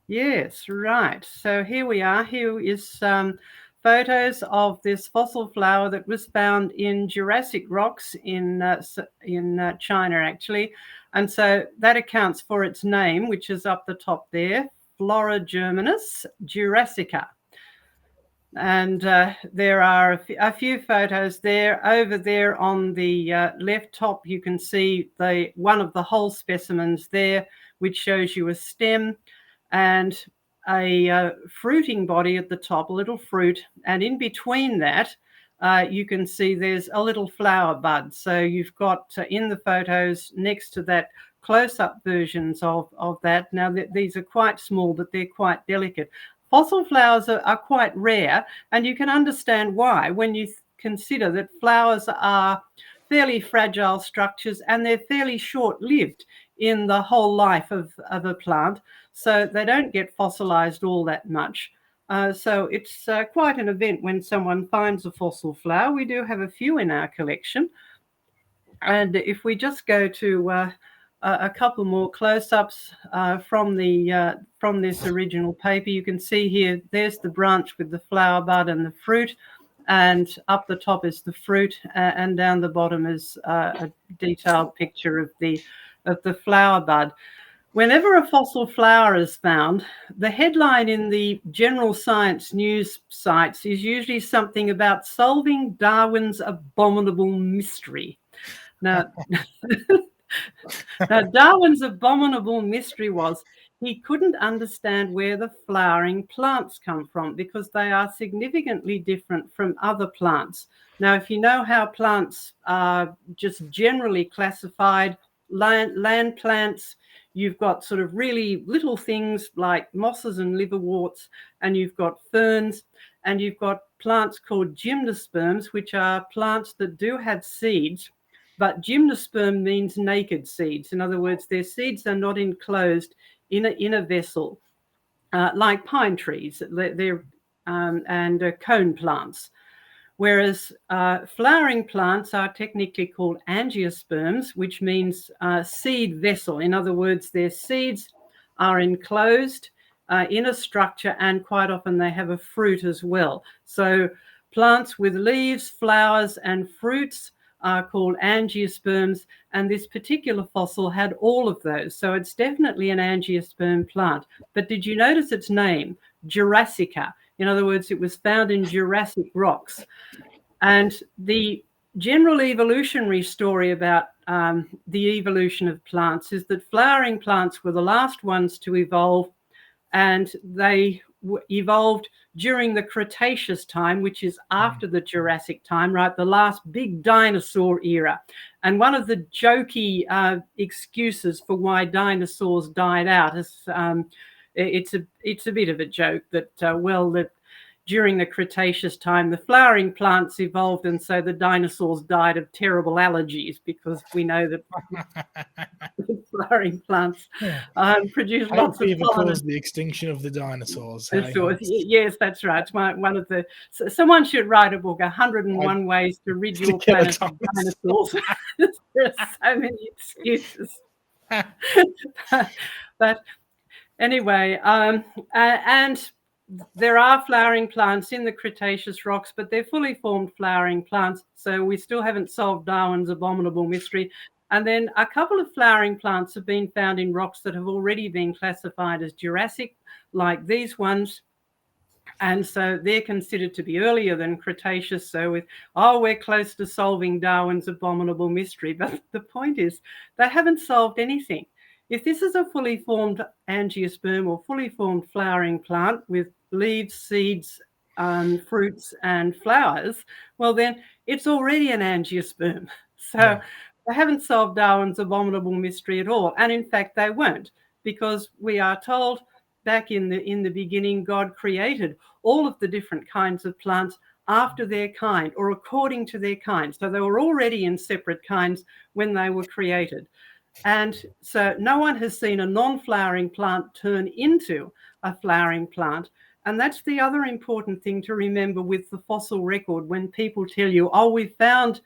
Yes, right. So here we are. Here is photos of this fossil flower that was found in Jurassic rocks in China, actually. And so that accounts for its name, which is up the top there, Flora germanis jurassica. And there are a few photos there. Over there on the left top, you can see one of the whole specimens there, which shows you a stem and a fruiting body at the top, a little fruit. And in between that, you can see there's a little flower bud. So you've got in the photos next to that close-up versions of that. Now, these are quite small, but they're quite delicate. Fossil flowers are quite rare, and you can understand why when you consider that flowers are fairly fragile structures and they're fairly short-lived in the whole life of a plant, so they don't get fossilized all that much. So it's quite an event when someone finds a fossil flower. We do have a few in our collection. And if we just go to a couple more close-ups from this original paper, you can see here, there's the branch with the flower bud and the fruit, and up the top is the fruit, and down the bottom is a detailed picture of the flower bud. Whenever a fossil flower is found, the headline in the general science news sites is usually something about solving Darwin's abominable mystery. Now, now, Darwin's abominable mystery was he couldn't understand where the flowering plants come from because they are significantly different from other plants. Now, if you know how plants are just generally classified, land plants, you've got sort of really little things like mosses and liverworts, and you've got ferns, and you've got plants called gymnosperms, which are plants that do have seeds. But gymnosperm means naked seeds. In other words, their seeds are not enclosed in a vessel, like pine trees and cone plants. Whereas flowering plants are technically called angiosperms, which means seed vessel. In other words, their seeds are enclosed in a structure, and quite often they have a fruit as well. So plants with leaves, flowers, and fruits are called angiosperms, and this particular fossil had all of those. So it's definitely an angiosperm plant. But did you notice its name? Jurassica. In other words, it was found in Jurassic rocks. And the general evolutionary story about the evolution of plants is that flowering plants were the last ones to evolve, and they evolved during the Cretaceous time, which is after the Jurassic time, right? The last big dinosaur era. And one of the jokey excuses for why dinosaurs died out is it's a bit of a joke that that during the Cretaceous time, the flowering plants evolved, and so the dinosaurs died of terrible allergies, because we know that flowering plants produce lots of pollen. Caused the extinction of the dinosaurs. Yes, that's right. It's one of the. Someone should write a book, 101 Ways to Rid Your Planet of Dinosaurs. There are so many excuses. But anyway, and there are flowering plants in the Cretaceous rocks, but they're fully formed flowering plants. So we still haven't solved Darwin's abominable mystery. And then a couple of flowering plants have been found in rocks that have already been classified as Jurassic, like these ones. And so they're considered to be earlier than Cretaceous. So we're close to solving Darwin's abominable mystery. But the point is, they haven't solved anything. If this is a fully formed angiosperm or fully formed flowering plant with leaves, seeds, fruits, and flowers, well, then it's already an angiosperm. So they haven't solved Darwin's abominable mystery at all. And in fact, they won't, because we are told back in the beginning, God created all of the different kinds of plants after their kind, or according to their kind. So they were already in separate kinds when they were created. And so no one has seen a non-flowering plant turn into a flowering plant. And that's the other important thing to remember with the fossil record when people tell you, we found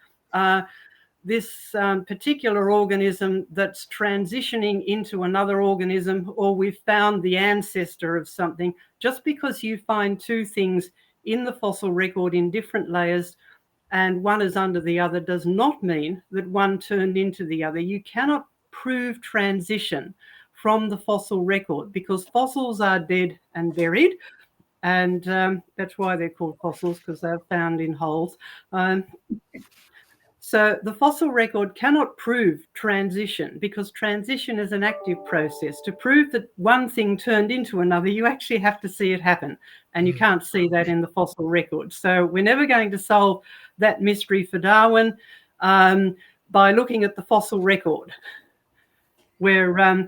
this particular organism that's transitioning into another organism, or we've found the ancestor of something. Just because you find two things in the fossil record in different layers and one is under the other does not mean that one turned into the other. You cannot prove transition from the fossil record because fossils are dead and buried. And that's why they're called fossils, because they're found in holes. So the fossil record cannot prove transition because transition is an active process. To prove that one thing turned into another, you actually have to see it happen. And you can't see that in the fossil record. So we're never going to solve that mystery for Darwin by looking at the fossil record. We're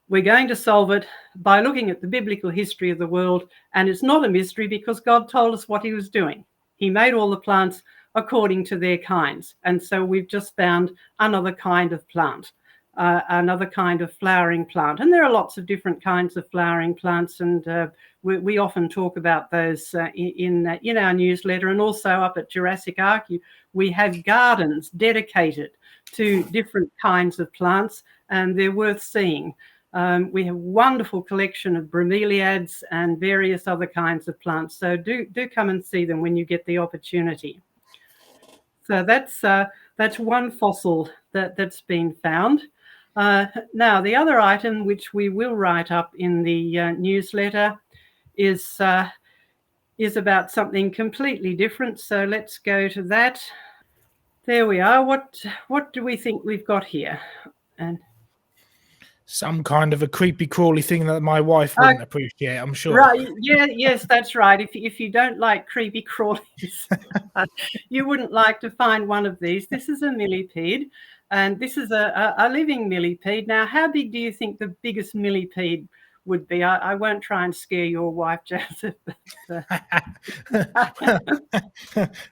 going to solve it by looking at the biblical history of the world. And it's not a mystery because God told us what he was doing. He made all the plants according to their kinds. And so we've just found another kind of plant, another kind of flowering plant. And there are lots of different kinds of flowering plants. And we often talk about those in our newsletter. And also up at Jurassic Ark, we have gardens dedicated to different kinds of plants, and they're worth seeing. We have a wonderful collection of bromeliads and various other kinds of plants. So do come and see them when you get the opportunity. So that's one fossil that's been found. Now, the other item which we will write up in the newsletter is about something completely different. So let's go to that. There we are. What do we think we've got here? And some kind of a creepy crawly thing that my wife wouldn't appreciate, I'm sure. Right. Yeah. Yes, that's right. If you don't like creepy crawlies, you wouldn't like to find one of these. This is a millipede, and this is a living millipede. Now, how big do you think the biggest millipede would be? I won't try and scare your wife, Joseph. But,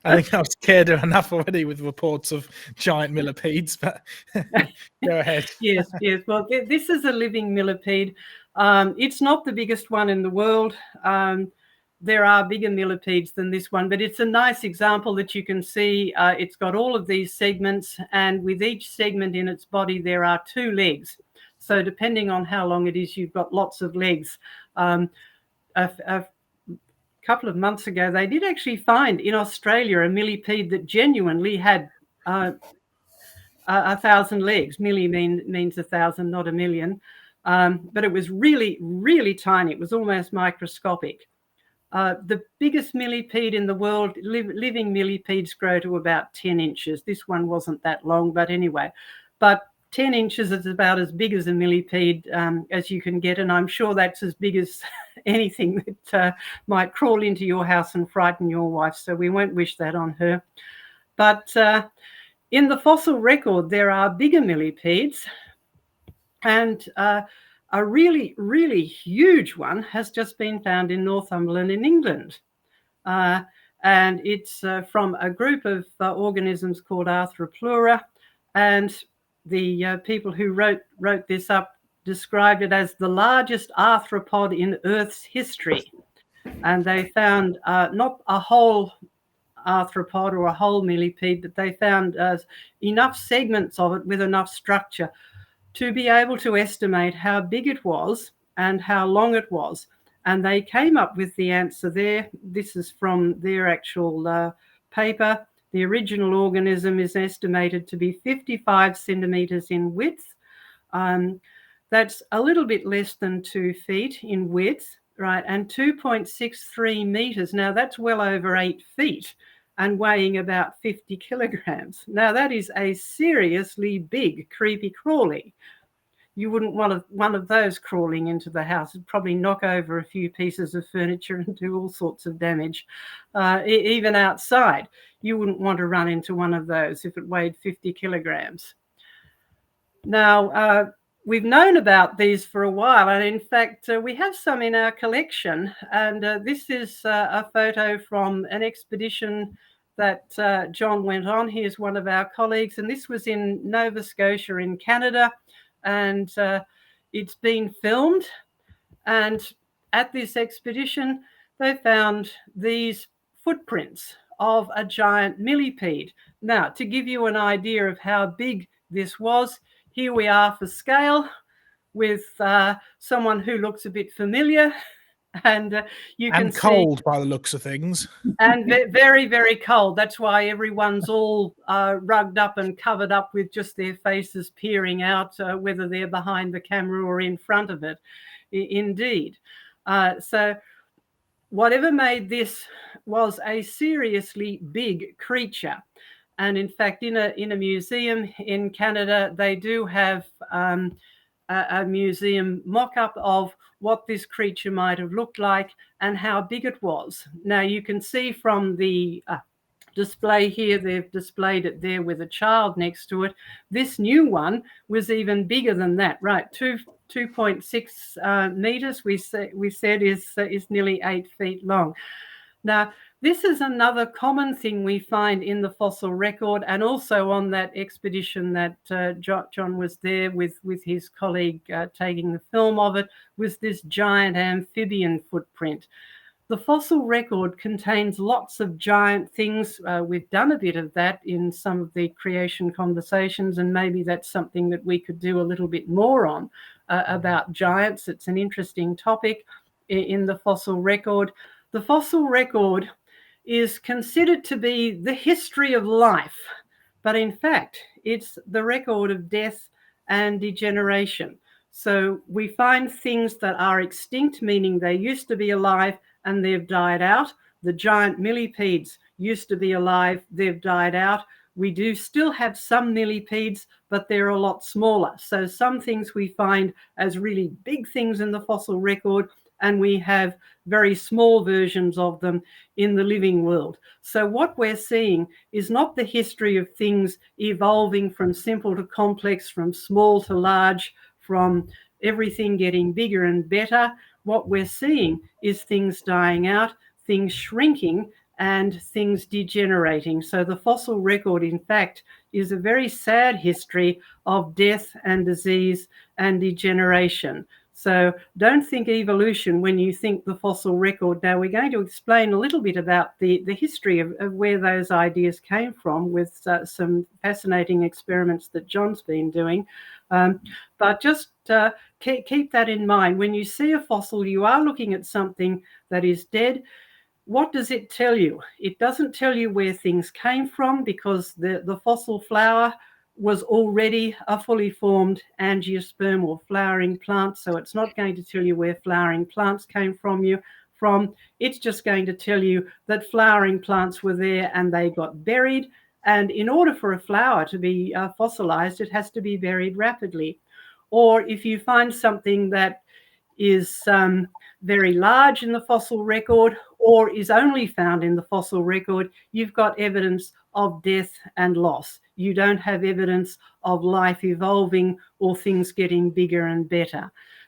I think I've scared her enough already with reports of giant millipedes, but go ahead. Yes. Well, this is a living millipede. It's not the biggest one in the world. There are bigger millipedes than this one, but it's a nice example that you can see. It's got all of these segments, and with each segment in its body, there are two legs. So depending on how long it is, you've got lots of legs. A couple of months ago, they did actually find in Australia a millipede that genuinely had 1,000 legs. Milli means 1,000, not a million. But it was really, really tiny. It was almost microscopic. The biggest millipede in the world, living millipedes grow to about 10 inches. This one wasn't that long, but anyway. But 10 inches is about as big as a millipede as you can get. And I'm sure that's as big as anything that might crawl into your house and frighten your wife. So we won't wish that on her. But in the fossil record, there are bigger millipedes. And a really, really huge one has just been found in Northumberland in England. And it's from a group of organisms called Arthropleura. And the people who wrote this up described it as the largest arthropod in Earth's history. And they found not a whole arthropod or a whole millipede, but they found enough segments of it with enough structure to be able to estimate how big it was and how long it was. And they came up with the answer there. This is from their actual paper. The original organism is estimated to be 55 centimetres in width. That's a little bit less than 2 feet in width, right? And 2.63 metres. Now, that's well over 8 feet and weighing about 50 kilograms. Now, that is a seriously big creepy crawly. You wouldn't want one of those crawling into the house. It'd probably knock over a few pieces of furniture and do all sorts of damage. Even outside, you wouldn't want to run into one of those if it weighed 50 kilograms. Now, we've known about these for a while, and in fact, we have some in our collection. And this is a photo from an expedition that John went on. He is one of our colleagues, and this was in Nova Scotia in Canada. And it's been filmed, and at this expedition they found these footprints of a giant millipede. Now, to give you an idea of how big this was, here we are for scale with someone who looks a bit familiar. And you can see, cold by the looks of things. And very, very cold. That's why everyone's all rugged up and covered up with just their faces peering out, whether they're behind the camera or in front of it. Indeed. So whatever made this was a seriously big creature. And in fact, in a museum in Canada, they do have a museum mock-up of what this creature might have looked like and how big it was. Now, you can see from the display here, they've displayed it there with a child next to it. This new one was even bigger than that, right? 2.6 meters, we said is nearly 8 feet long. Now, this is another common thing we find in the fossil record, and also on that expedition that John was there with his colleague taking the film of it, was this giant amphibian footprint. The fossil record contains lots of giant things. We've done a bit of that in some of the creation conversations, and maybe that's something that we could do a little bit more on about giants. It's an interesting topic in the fossil record. The fossil record is considered to be the history of life, but in fact, it's the record of death and degeneration. So we find things that are extinct, meaning they used to be alive and they've died out. The giant millipedes used to be alive, they've died out. We do still have some millipedes, but they're a lot smaller. So some things we find as really big things in the fossil record, and we have very small versions of them in the living world. So what we're seeing is not the history of things evolving from simple to complex, from small to large, from everything getting bigger and better. What we're seeing is things dying out, things shrinking, and things degenerating. So the fossil record, in fact, is a very sad history of death and disease and degeneration. So don't think evolution when you think the fossil record. Now, we're going to explain a little bit about the history of where those ideas came from with some fascinating experiments that John's been doing. But just keep that in mind. When you see a fossil, you are looking at something that is dead. What does it tell you? It doesn't tell you where things came from, because the fossil flower was already a fully formed angiosperm or flowering plant. So it's not going to tell you where flowering plants came from. It's just going to tell you that flowering plants were there and they got buried. And in order for a flower to be fossilized, it has to be buried rapidly. Or if you find something that is very large in the fossil record, or is only found in the fossil record, you've got evidence of death and loss. You don't have evidence of life evolving or things getting bigger and better.